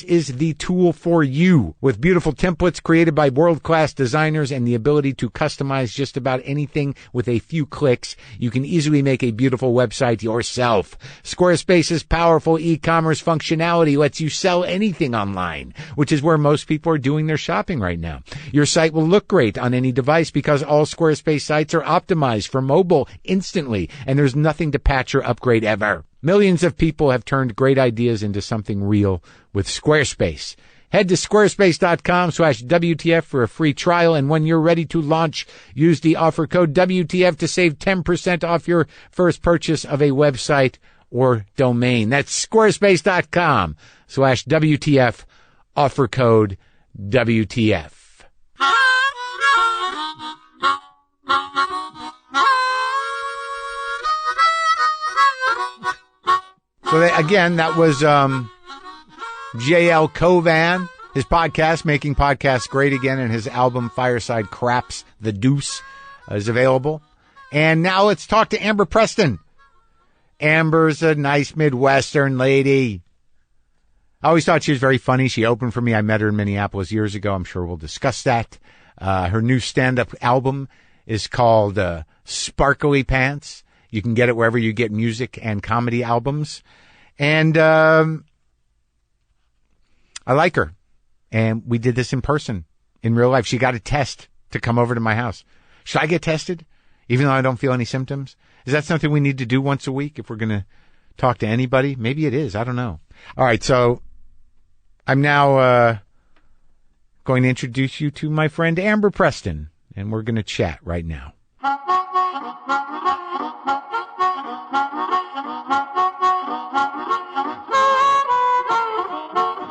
is the tool for you. With beautiful templates created by world-class designers and the ability to customize just about anything with a few clicks, you can easily make a beautiful website yourself. Squarespace's powerful e-commerce functionality lets you sell anything online, which is where most people are doing their shopping right now. Your site will look great on any device because all Squarespace sites are optimized for mobile instantly, and there's nothing to patch or upgrade ever. Millions of people have turned great ideas into something real with Squarespace. Head to squarespace.com/WTF for a free trial, and when you're ready to launch, use the offer code WTF to save 10% off your first purchase of a website or domain. That's squarespace.com/WTF, offer code WTF. So that was J-L Cauvin, his podcast, Making Podcasts Great Again, and his album Fireside Craps, The Deuce, is available. And now let's talk to Amber Preston. Amber's a nice Midwestern lady. I always thought she was very funny. She opened for me. I met her in Minneapolis years ago. I'm sure we'll discuss that. Her new stand-up album is called Sparkly Pants. You can get it wherever you get music and comedy albums. And I like her. And we did this in person, in real life. She got a test to come over to my house. Should I get tested, even though I don't feel any symptoms? Is that something we need to do once a week if we're going to talk to anybody? Maybe it is. I don't know. All right, so I'm now going to introduce you to my friend Amber Preston, and we're going to chat right now.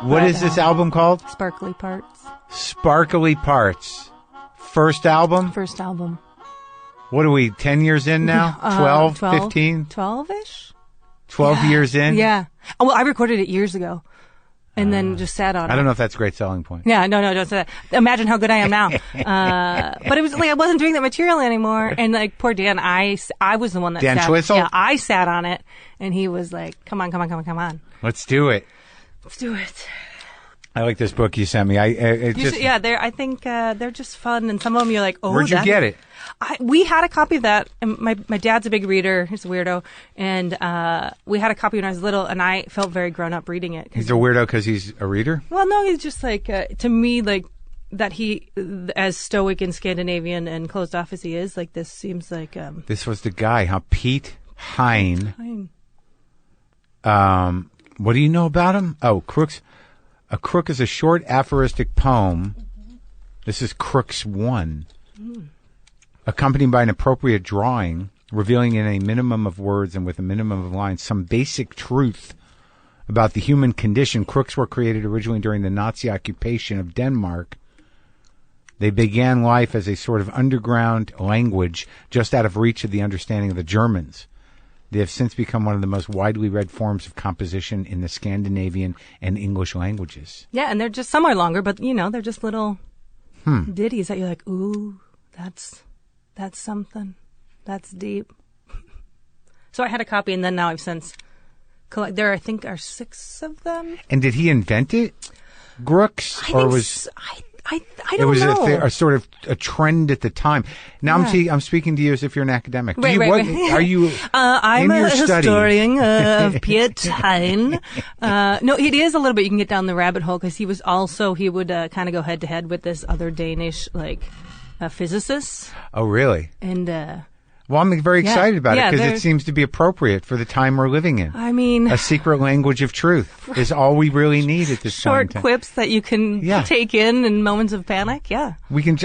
What is this album called? Sparkly Parts. Sparkly Parts. First album? First album. What are we, 10 years in now? 12, 15? 12-ish? 12 years in? Yeah. Oh, well, I recorded it years ago and then just sat on it. I don't know if that's a great selling point. Yeah, no, don't say that. Imagine how good I am now. But it was like I wasn't doing that material anymore. And like poor Dan, I was the one that Dan sat. Schwitzel? Yeah, I sat on it and he was like, come on. Let's do it. Let's do it. I like this book you sent me. I think they're just fun, and some of them you're like, oh, where'd you get it? We had a copy of that. And my dad's a big reader. He's a weirdo, and we had a copy when I was little, and I felt very grown up reading it. He's a weirdo because he's a reader? Well, no, he's just like to me like that. He as stoic and Scandinavian and closed off as he is, like this seems like this was the guy, huh? Pete Hine. What do you know about him? Oh, Crooks. A crook is a short aphoristic poem. This is Crooks 1. Accompanied by an appropriate drawing, revealing in a minimum of words and with a minimum of lines some basic truth about the human condition. Crooks were created originally during the Nazi occupation of Denmark. They began life as a sort of underground language just out of reach of the understanding of the Germans. They have since become one of the most widely read forms of composition in the Scandinavian and English languages. Yeah, and they're just some are longer, but they're just little ditties that you're like, ooh, that's something, that's deep. So I had a copy, and then now I've since there I think are 6 of them. And did he invent it, Crooks, or was? I don't know. It was a sort of a trend at the time. Now I'm speaking to you as if you're an academic. Right. Are you? I'm in your a study? historian of Piet Hein. No, it is a little bit. You can get down the rabbit hole because he would kind of go head to head with this other Danish physicist. Oh, really? And well, I'm very excited about it because it seems to be appropriate for the time we're living in. I mean, a secret language of truth is all we really need at this short time. Quips that you can take in moments of panic. Yeah,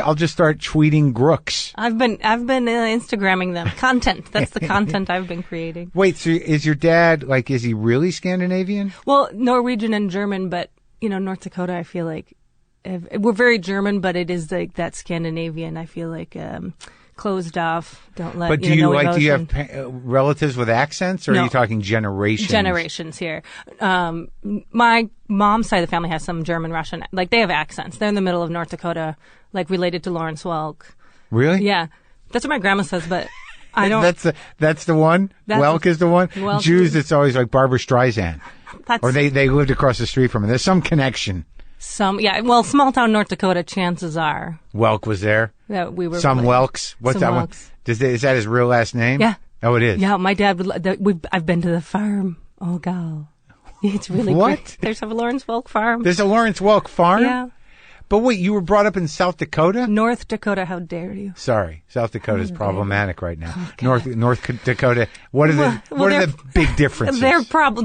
I'll just start tweeting Crooks. I've been Instagramming them. Content. That's the content I've been creating. Wait, so is your dad is he really Scandinavian? Well, Norwegian and German, but North Dakota, I feel like we're very German, but it is like that Scandinavian. I feel like. Closed off. Don't let. But do you have relatives with accents, or are you talking generations? Generations here. My mom's side of the family has some German, Russian. Like they have accents. They're in the middle of North Dakota, like related to Lawrence Welk. Really? Yeah, that's what my grandma says. But I don't. That's the one. Welk is the one. Welk. Jews, it's always like Barbara Streisand. that's Or they lived across the street from it. There's some connection. Well, small town North Dakota, chances are. Welk was there. That we were Some like, Welks. What's some that Welks. one? Is that his real last name? Yeah. Oh, it is. Yeah, my dad would. I've been to the farm. Oh, God. It's really What? great. There's a Lawrence Welk farm. There's a Lawrence Welk farm? Yeah. But wait, you were brought up in South Dakota? North Dakota, how dare you? Sorry, South Dakota is Problematic right now. Okay. North Dakota. What are the big differences?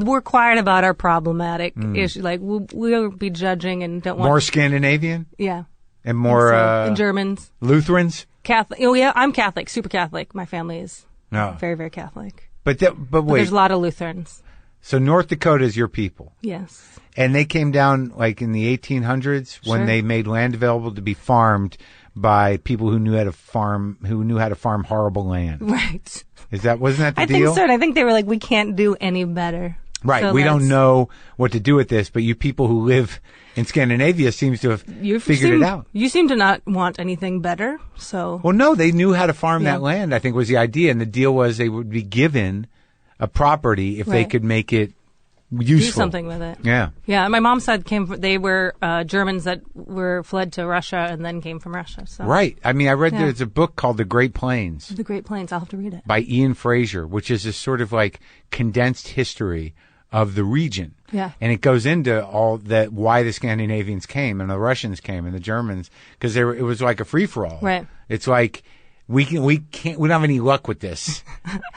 We're quiet about our problematic issues. Like we'll be judging and don't want More Scandinavian Yeah. and more and Germans. Lutherans. Catholic. Oh yeah, I'm Catholic, super Catholic. My family is very, very Catholic. But But wait. there's a lot of Lutherans. So North Dakota is your people. Yes. And they came down like in the 1800s when Sure. they made land available to be farmed by people who knew how to farm horrible land. Right. Wasn't that the I deal? think so. And I think they were like, we can't do any better. Right. So We don't let's- know what to do with this, but you people who live in Scandinavia seems to have figured it out. You seem to not want anything better. So Well, no, they knew how to farm Yeah. that land, I think was the idea. And the deal was they would be given a property if they Right. could make it do useful. something with it. Yeah. Yeah, my mom's side they were Germans that were fled to Russia and then came from Russia. So Right. I mean, I read Yeah. there's a book called The Great Plains The Great Plains. I'll have to read it. by Ian Fraser, which is this sort of like condensed history of the region. Yeah. And it goes into all that, why the Scandinavians came and the Russians came and the Germans, because it was like a free for all. Right. It's like, we don't have any luck with this.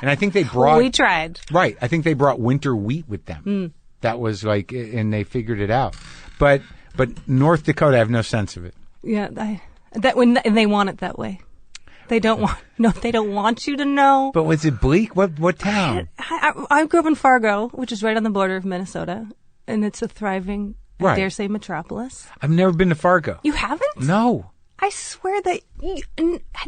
And I think they brought, We tried. right. I think they brought winter wheat with them. That was like, and they figured it out. But North Dakota, I have no sense of it. Yeah, and they want it that way. They don't want you to know. But was it bleak? What town? I grew up in Fargo, which is right on the border of Minnesota, and it's a thriving, Right. I dare say, metropolis. I've never been to Fargo. You haven't? No. I swear that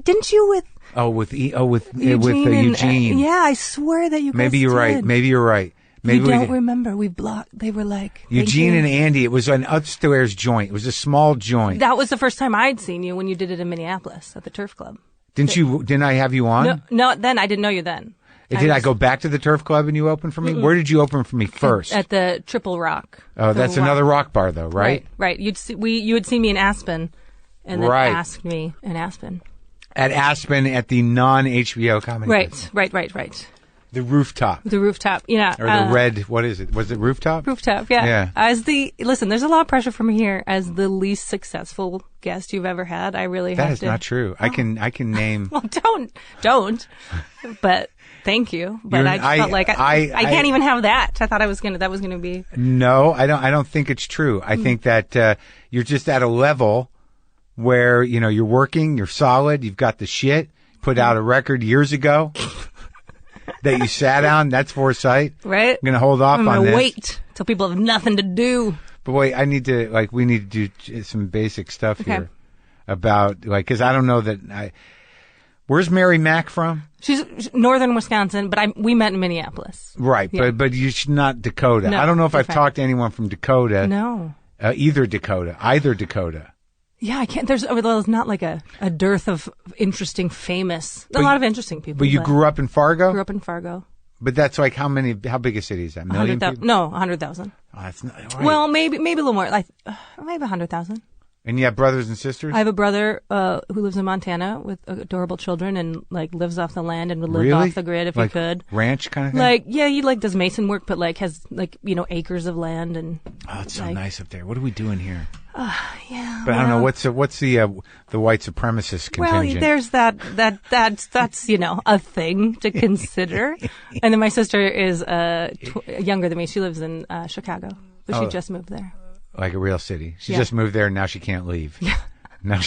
didn't you with With Eugene? Eugene. Yeah, I swear that you guys Maybe you're right. did. Maybe you're right. Maybe you we don't did. remember. We blocked. They were like thank Eugene you. and Andy. It was an upstairs joint. It was a small joint. That was the first time I'd seen you when you did it in Minneapolis at the Turf Club. Didn't I have you on? No, then I didn't know you then. Did I go back to the Turf Club and you opened for me? Where did you open for me first? At the Triple Rock. Oh, that's another rock bar though, right? Right. You had seen me in Aspen, and then Right. asked me in Aspen. At Aspen at the non-HBO comedy. Right. The rooftop. The rooftop. Yeah. Or the red, what is it? Was it rooftop? Rooftop, yeah. Yeah. Listen, there's a lot of pressure from here as the least successful guest you've ever had. I really That have is to. not true. I can name. Well, don't. But thank you. But I just felt like I can't even have that. I thought that was gonna be. No, I don't think it's true. I think that you're just at a level where, you're working, you're solid, you've got the shit, put out a record years ago that you sat on. That's foresight. Right. I'm going to hold off I'm on gonna this. wait till people have nothing to do. But wait, we need to do some basic stuff Okay. here about, because I don't know that where's Mary Mack from? She's northern Wisconsin, but we met in Minneapolis. Right, Yeah. but you're not Dakota. No, I don't know if I've different. talked to anyone from Dakota. No. Either Dakota. Yeah, I can't. There's not like a dearth of interesting, famous. A lot of interesting people. But you grew up in Fargo? Grew up in Fargo. But that's like how big a city is that? 1,000,000 people? No, 100,000. Oh, that's not right. Well, maybe a little more. Like maybe 100,000. And you have brothers and sisters? I have a brother who lives in Montana with adorable children and like lives off the land and would live Really? off the grid if Like he could. Ranch kind of thing? Like he does mason work, but has acres of land and. Oh, it's so like- nice up there. What are we doing here? Yeah. But I don't know well, what's the white supremacist Well, contingent. there's that's a thing to consider. And then my sister is younger than me. She lives in Chicago, but she just moved there. Like a real city. She Yeah. just moved there and now she can't leave. Yeah.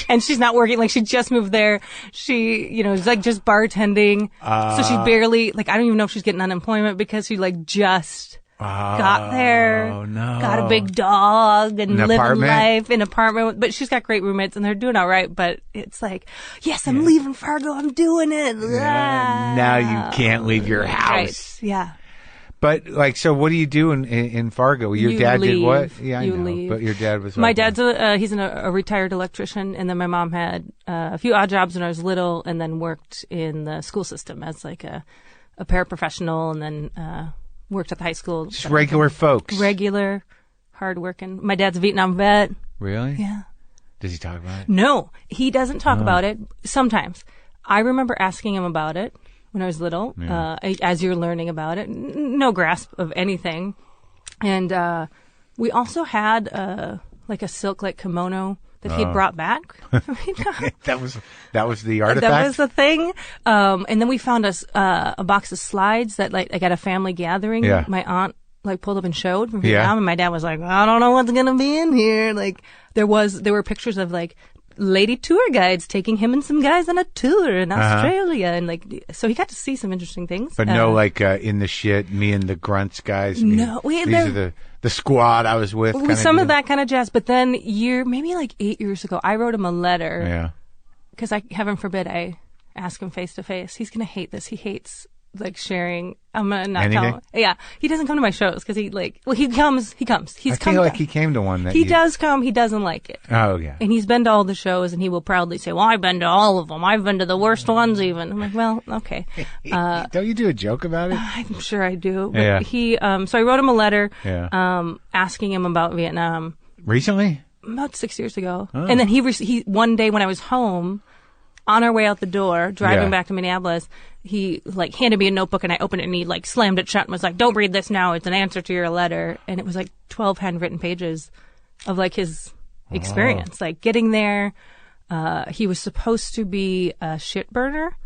And she's not working. Like she just moved there. She, is just bartending. So she barely I don't even know if she's getting unemployment because she just got there. Oh no. Got a big dog and An living apartment? life in an apartment. But she's got great roommates and they're doing all right. But it's like, yes, I'm leaving Fargo. I'm doing it. Now you can't leave your house. Right. Yeah. But so what do you do in Fargo? Your You dad did leave. what? Yeah, I You know. leave. But your dad was My like, dad's he's a retired electrician, and then my mom had a few odd jobs when I was little, and then worked in the school system as a paraprofessional, and then worked at the high school. Just regular folks. Regular, hardworking. My dad's a Vietnam vet. Really? Yeah. Does he talk about it? No, he doesn't talk about it. Sometimes. I remember asking him about it when I was little, as you're learning about it. No grasp of anything. And we also had like a silk like kimono that he had brought back. That was the artifact? That was the thing. And then we found a box of slides that like at a family gathering. Yeah. My aunt like pulled up and showed from Vietnam, and my dad was like, I don't know what's gonna be in here. Like there were pictures of like lady tour guides taking him and some guys on a tour in Australia, and like so he got to see some interesting things. But no, like in the shit, me and the grunts guys. No, these are the squad I was with. Some of that kind of jazz. But then maybe like 8 years ago, I wrote him a letter. Yeah. Because heaven forbid I ask him face to face. He's gonna hate this. He hates like sharing. I'm gonna not tell him. Yeah, he doesn't come to my shows because he comes. I feel like he came to one that he does come. He doesn't like it. Oh yeah. And he's been to all the shows, and he will proudly say, "Well, I've been to all of them. I've been to the worst ones, even." I'm like, "Well, okay." Don't you do a joke about it? I'm sure I do. But yeah. He so I wrote him a letter. Yeah. Asking him about Vietnam. Recently? About 6 years ago. Oh. And then he one day when I was home, on our way out the door, driving back to Minneapolis, he like handed me a notebook, and I opened it, and he like slammed it shut and was like, "Don't read this now. It's an answer to your letter." And it was like 12 handwritten pages of like his experience, like getting there. He was supposed to be a shit burner,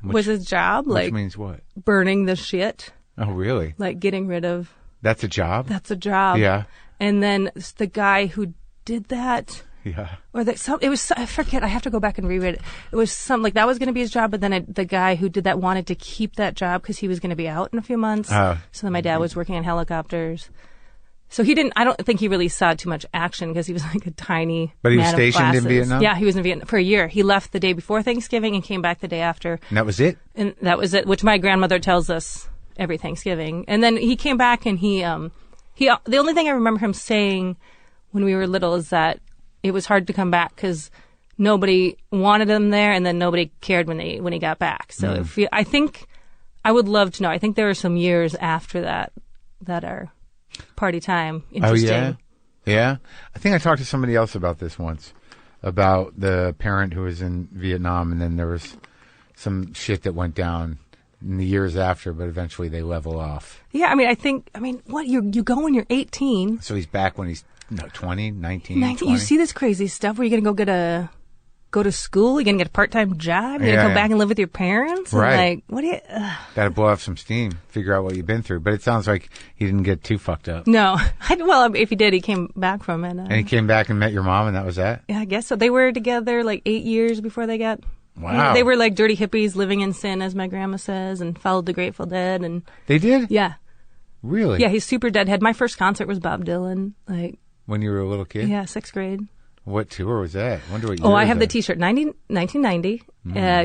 was his job. Which like means what? Burning the shit. Oh, really? Like getting rid of. That's a job? That's a job. Yeah. And then the guy who did that. Yeah. Or it was, I forget, I have to go back and reread it. It was something like that was going to be his job, but then the guy who did that wanted to keep that job because he was going to be out in a few months. Oh. So then my dad was working on helicopters. So I don't think he really saw too much action because he was like a tiny But he was man of stationed in glasses. Vietnam? Yeah, he was in Vietnam for a year. He left the day before Thanksgiving and came back the day after. And that was it? And that was it, which my grandmother tells us every Thanksgiving. And then he came back, and the only thing I remember him saying when we were little is that it was hard to come back because nobody wanted him there, and then nobody cared when he got back. So I think I would love to know. I think there are some years after that are party time. Interesting. Oh, yeah? Yeah? I think I talked to somebody else about this once, about the parent who was in Vietnam, and then there was some shit that went down in the years after, but eventually they level off. Yeah, what, you go when you're 18. So he's back when he's 20, 19, 20. You see this crazy stuff where you're going to go to school, you're going to get a part-time job, you're going to come back and live with your parents? And right. like, what do you... Got to blow off some steam, figure out what you've been through. But it sounds like he didn't get too fucked up. No. Well, if he did, he came back from it. And he came back and met your mom, and that was that? Yeah, I guess so. They were together like 8 years before they got... Wow. They were like dirty hippies living in sin, as my grandma says, and followed the Grateful Dead. And they did? Yeah. Really? Yeah, he's super deadhead. My first concert was Bob Dylan. Like, when you were a little kid? Yeah, 6th grade. What tour was that? I wonder what year. Oh, I have the T-shirt. 1990.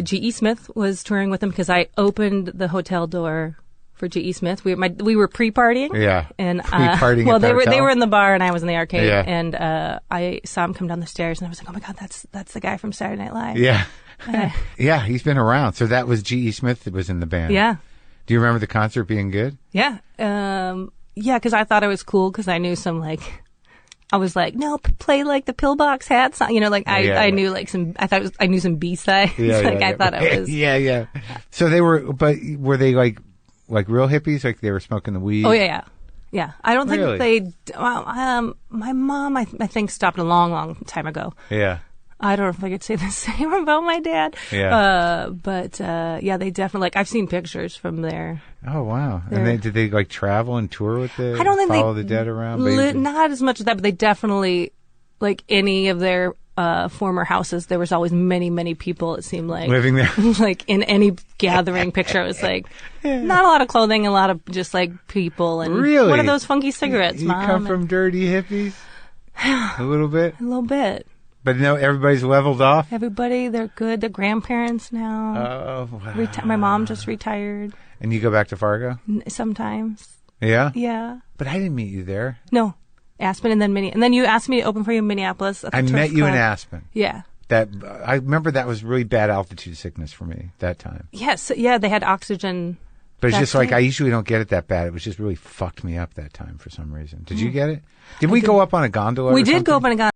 G.E. Smith was touring with him because I opened the hotel door for G.E. Smith. We were pre-partying. Yeah. And pre-partying. Well, at the they hotel? were in the bar and I was in the arcade. Yeah. And I saw him come down the stairs and I was like, oh my God, that's the guy from Saturday Night Live. Yeah. Yeah, he's been around. So that was G.E. Smith that was in the band. Yeah. Do you remember the concert being good? Yeah. Yeah, because I thought it was cool because I knew some like. I was like, no, play like the Pillbox hats. You know, like I knew like some. I knew some B-sides. I thought it was. Yeah. So they were, but were they like real hippies? Like they were smoking the weed? Oh yeah. I don't think Really? they. Well, my mom, I think, stopped a long time ago. Yeah. I don't know if I could say the same about my dad. Yeah. But they definitely like. I've seen pictures from there. Oh wow! And did they like travel and tour with the? I don't think follow the dead around. Not as much as that, but they definitely like any of their former houses. There was always many people. It seemed like living there. Like in any gathering picture, it was like not a lot of clothing, a lot of just like people. And really, what are those funky cigarettes, you Mom? come from dirty hippies. A little bit. A little bit. But no, everybody's leveled off. Everybody, they're good. They're grandparents now. Oh, wow. My mom just retired. And you go back to Fargo? Sometimes. Yeah? Yeah. But I didn't meet you there. No. Aspen and then And then you asked me to open for you in Minneapolis. I met you in Aspen. Yeah. I remember that was really bad altitude sickness for me that time. Yes. Yeah, they had oxygen But it's That's just like, it. I usually don't get it that bad. It was just really fucked me up that time for some reason. Did you get it? Did we go up on a gondola? We or did go up something? on a gondola.